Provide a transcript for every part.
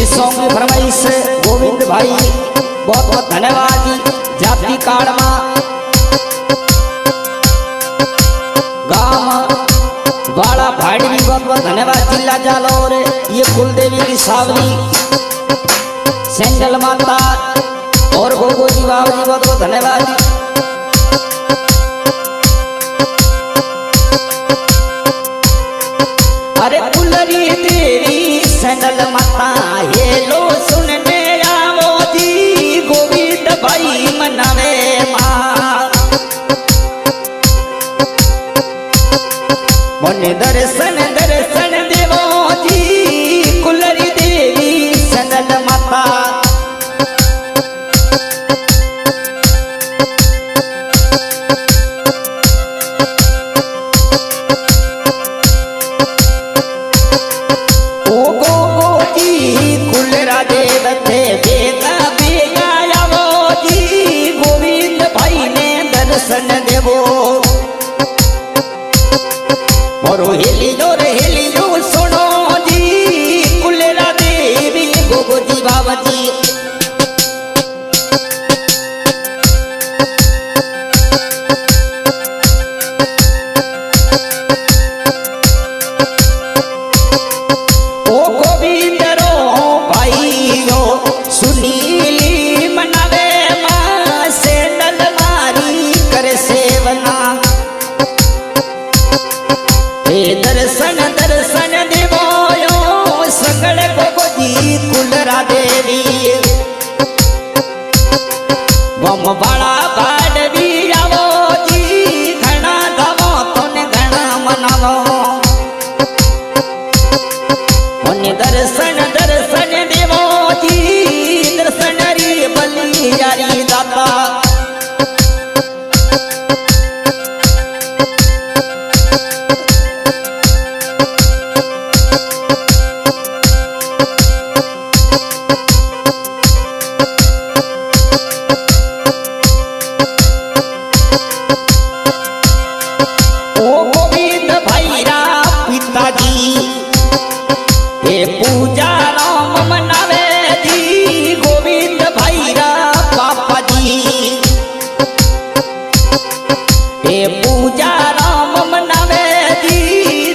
इस सॉन्ग में फरमाइश गोविंद भाई बहुत बहुत धन्यवाद जी। जाति काल गांव वाला भाड़ी भी बहुत बहुत धन्यवाद। जिला जालौर ये कुलदेवी की सावली सेंडल माता और गोगो जी बाबा जी बहुत बहुत धन्यवाद। अरे कुलरी देवी सेंडल माता ये लो सुनने आओ जी गोविंद भाई मनावे माँ मोने दर्शन दर्शन देवो जी कुलरी देवी सेंडल माता। दर्शन देवो मोरो हेली जो सुनो जी कुलेरा देवी गोगो जी बाबा जी। ओ गोविंद रो भाई रो सुनीली मनावे मां सेंडल मारी कर सेवना हे दर्शन दर्शन देवो यो सकल गोगो जी कुलरा देवी गम बाड़ा बाड़वी आवो जी घना गावो तोने घना मनावो मोने दर्शन दर्शन देवो जी दर्शन री बली यारी दाता। पूजा राम मनावे जी गोविंद भाईरा पापा जी हे पूजा राम मनावे जी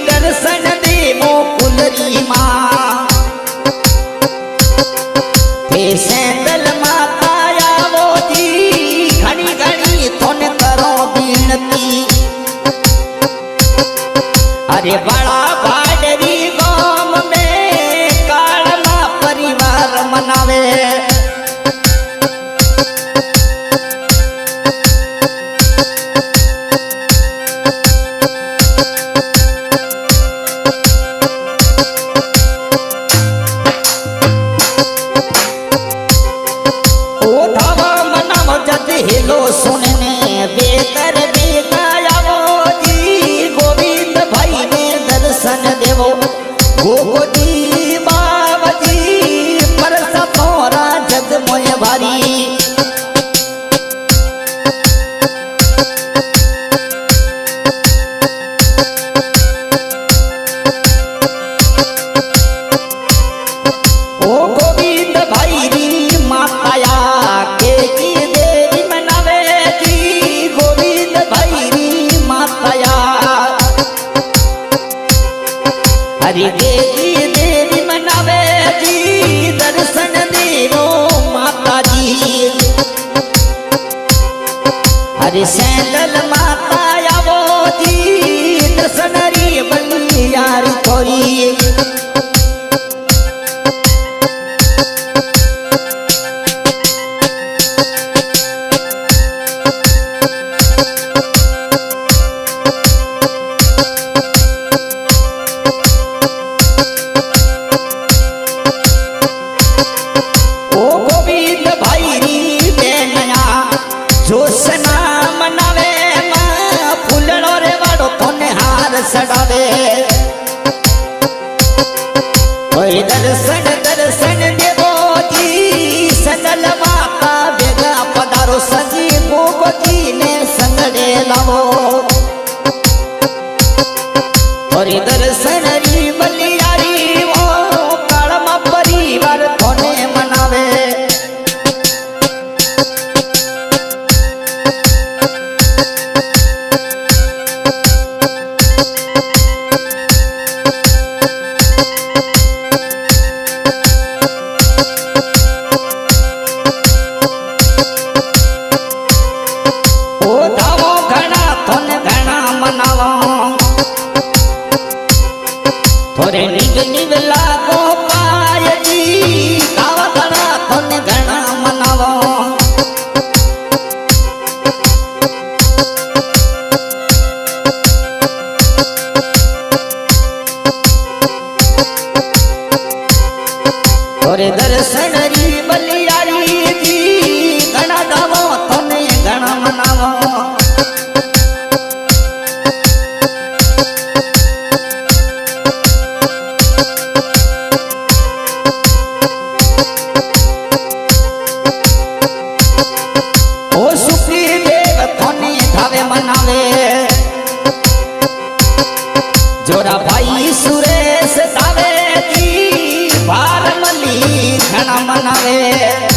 दर्शन देवो कुलरी माँ हे सेंदल माता आवो जी घनी घनी थोन करो विनती। अरे बड़ा बाडरी गांव में मनावे ओ धावा मनाव जद हेलो सुनने बेकर बेगायावो जी गोविंद भाई ने दर्शन देवो गोगो जी बाबा जी तोरा जग मोय भारी। ओ गोविंद भाई माताया के की देवी मनावे जी गोविंद भाई माताया हरि देवी देवी मनावे जी दर्शन देवो माता जी। हरि सेंदल माता आवो जी दर्शन री बनी यारी थोरी। सड़ावे दर्शन दर्शन देवो जी संगल माता बेगा पधारो सजी गोगो जी ने संगड़े लावो और दर्शन री बलियारी वो कालमा અરે દર્શન રી બલિયારી જી ઘણા ગાવો તને ઘણા મનાવો ઓ સુખી દેવ તને ભાવે મનાવે જોરા ભાઈ સુરેશ તાવે જી ભાર મલી ઘણા મનાવે